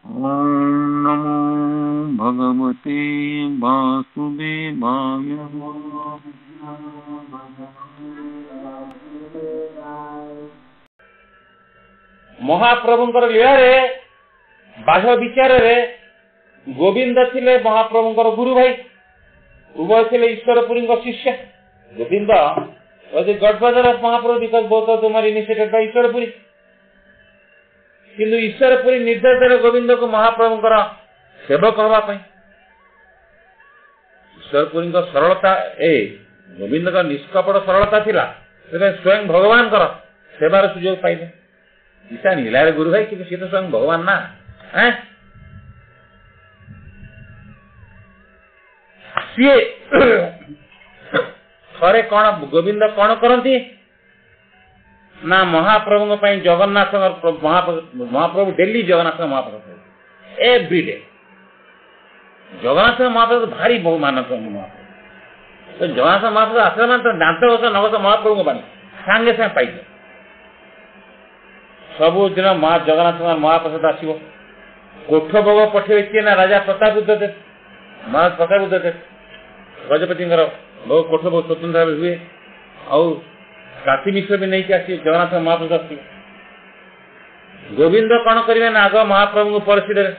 ओम नमो भगवते वासुदेवाय। महाप्रभुंकर लीलारे बाह्य विचार रे गोविंद थिले महाप्रभुंकर गुरु भाई, उभय थिले ईश्वरपुरी शिष्य। Govind was the godfather of Mahaprabhu because both of them are initiated by Ishwarpuri. किंतु ईश्वरपुरी निर्देश देले गोविंद को महाप्रभुंकर सेवक हवा पाई। ईश्वरपुरी को सरलता गोविंद का निष्कपट सरलता थिला, स्वयं भगवान कर सेवार सुजोग पाइले। ईशा नीलारे गुरु भाई कि सी तो स्वयं भगवान ना है। सी थरे कौन गोविंद कौन करती ना महाप्रभु जगन्नाथ महाप्रभु डेली जगन्नाथ महाप्रभु एवरीडे जगन्नाथ महाप्रभु भारी बहु मानस महाप्रभु। तो जगन्नाथ महाप्रभु आसला मान दांत बस नगस महाप्रभु बानी सांगे सांगे पाई सबु दिन जगन्नाथ महाप्रसाद आसो। कोठ भोग पठे किए ना राजा प्रताप महाराज प्रताप गजपति भोग कोठ भोग स्वतंत्र भाव हुए और काशी मिश्र भी नहीं आसी जगन्नाथ महाप्रसाद आस। गोविंद कौन करेंगे ना आग महाप्रभु को परिचय देवे।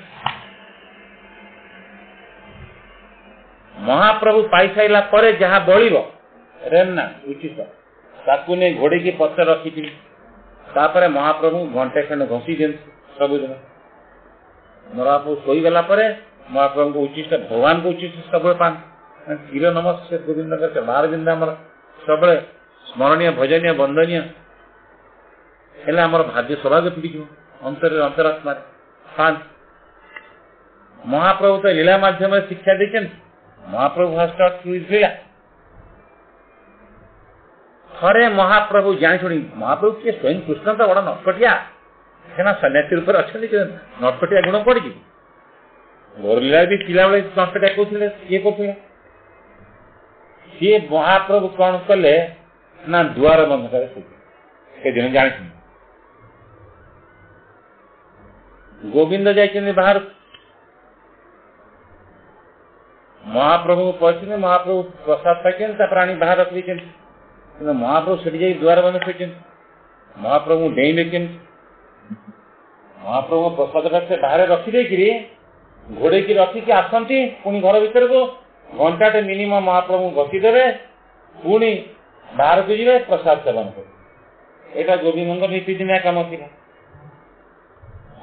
महाप्रभु पाई साइला परे जहाँ बलिब रेमना उचित ताकू ने घोड़े की पत्थर रखी तापर महाप्रभु घंटे खंड घसी दिखती सबुदिन। महाप्रभु शोगला महाप्रभु को उचिष्ट भगवान को उचिष्ट सब पान क्षीर नमस्ते गोविंद करके बार बिंदा सब स्मरणीय भजनीय बंदनीय हेल्ला आमर भाग्य सौभाग्य पीड़ी अंतर अंतरात्मा पान। महाप्रभु तो लीला माध्यम शिक्षा देते। महाप्रभु has taught through his लीला। थरे महाप्रभु जानी शुणी महाप्रभु किए स्वयं कृष्ण तो बड़ा नटकटिया है सन्यासी रूप अच्छा नटकटिया गुण पड़ी गोर लीला भी पिला बेले नटकटिया कहते ये करते सी महाप्रभु कौन कले ना दुआर बंद करे दिन जानी गोविंद जाइए बाहर महाप्रभु पहुंचे महाप्रभु प्रसाद पाई प्राणी बाहर रखी महाप्रभु से जाए द्वार बंद कर महाप्रभु डेले महाप्रभु प्रसाद बाहर रखिदे घोड़े की रखिकी आसती पुणी घर भीतर को घंटाटे मिनिमम महाप्रभु घसीदेवे पुणी बाहर को जी प्रसाद सेवन कर। यहाँ गोविंद नीतिदिनिया कम थी।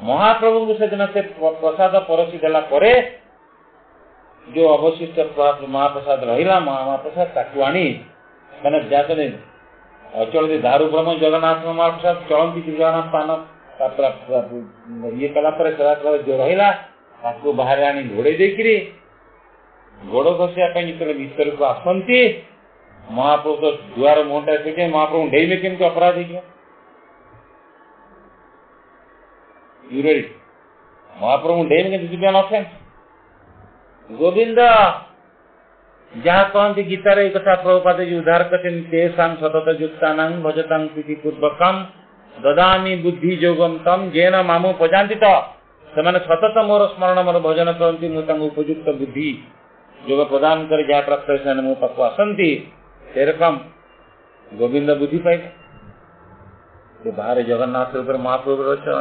महाप्रभु को सेदिन से प्रसाद परसी देला परे जो अवशिष्ट महाप्रसाद रहा महाप्रसाद ताकू आनी मैंने जाते अचल दारू ब्रह्म जगन्नाथ महाप्रसाद चलती जगन्नाथ पान ये कलापर जो रहा बाहर आनी घोड़े देकरी गोड़ घसिया जो भीतर को आसती महाप्रभु तो दुआर मुहटा से महाप्रभु डेले केमती अपराधी क्यों महाप्रभु डेले के गोविंद जहाँ कहते गीतार एक कथा प्रभुपाद जी उद्धार करते सतत युक्ता भजतां प्रीति पूर्वकम ददामी बुद्धि जोगम तम जेन मामु पजांति से सतत मोर स्मरण मोर भजन करती उपयुक्त बुद्धि जोग प्रदान कर जहाँ प्राप्त से मो पाक आसती से रकम गोविंद बुद्धि पाइले बाहर जगन्नाथ रूप महाप्रभु अच्छा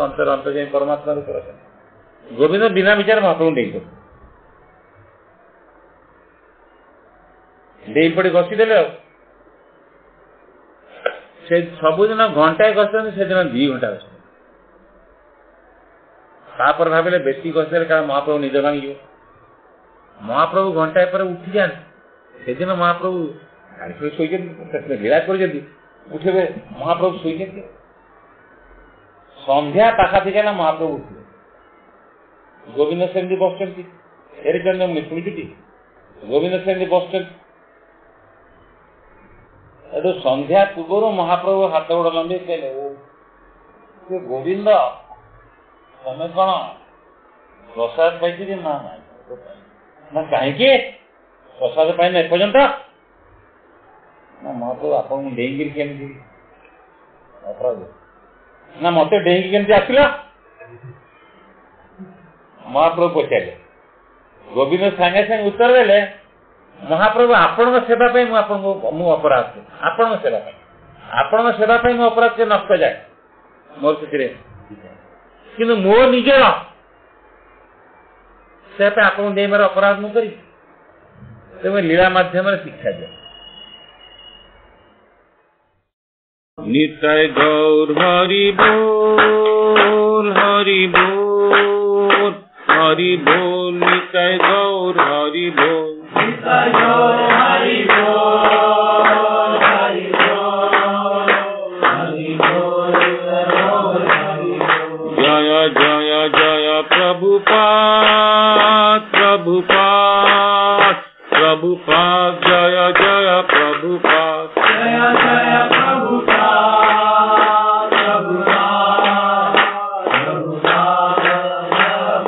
अंतर अंतर जाए परमात्मा रूप अच्छा गोविंद बिना विचार महाप्रभु डे पड़ी घसीदे से सबुदिन घंटाए घसते से दिन 2 घंटा घस तापर भाविले बेसी घसदे कारण महाप्रभु निज भांगी महाप्रभु घंटाए पर उठी जाए से दिन महाप्रभु गाड़ी लीला कर उठे महाप्रभु शोचे संध्या पाखापाखि ना महाप्रभु उठे गोविंद सेमती बसुँच शुणुटी गोविंद सेमती बसुँच एटू संध्या पूर्व महाप्रभु हाथ गोड़ लंबे कहले गोविंद तमें कौन प्रसाद पाई ना ना कहीं प्रसाद पाइन एपर्यंत ना महाप्रभु आप डेंगी केमती अपराध ना मत डेंगी केमती आसला महाप्रभु पचारे गोविंद सांगे सांगे उत्तर देले महाप्रभु आपण सेवा मु अपराध आपण सेवा मु अपराध के नष्ट जाए मोर से कि मो निजर से आपन दे मेरा अपराध मु करी तेज लीला माध्यम शिक्षा दिया। निताय गौर हरि बोल हरि बोल हरि बोल निताय गौर हरि बोल निताय गौर हरि बोल हरि बोल हरि बोल हरि बोल। जय जय जय प्रभुपाद प्रभुपाद प्रभुपाद जय जय प्रभुपाद जय जय प्रभुपाद प्रभुपाद प्रभुपाद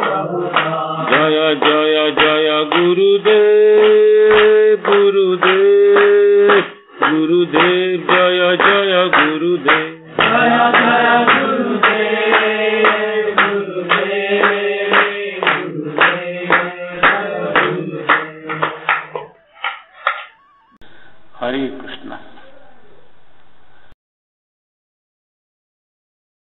प्रभुपाद। जय जय जय गुरुदेव गुरुदेव गुरुदेव जय जय गुरुदेव जय जय गुरुदेव गुरुदेव गुरुदेव। हरे कृष्ण।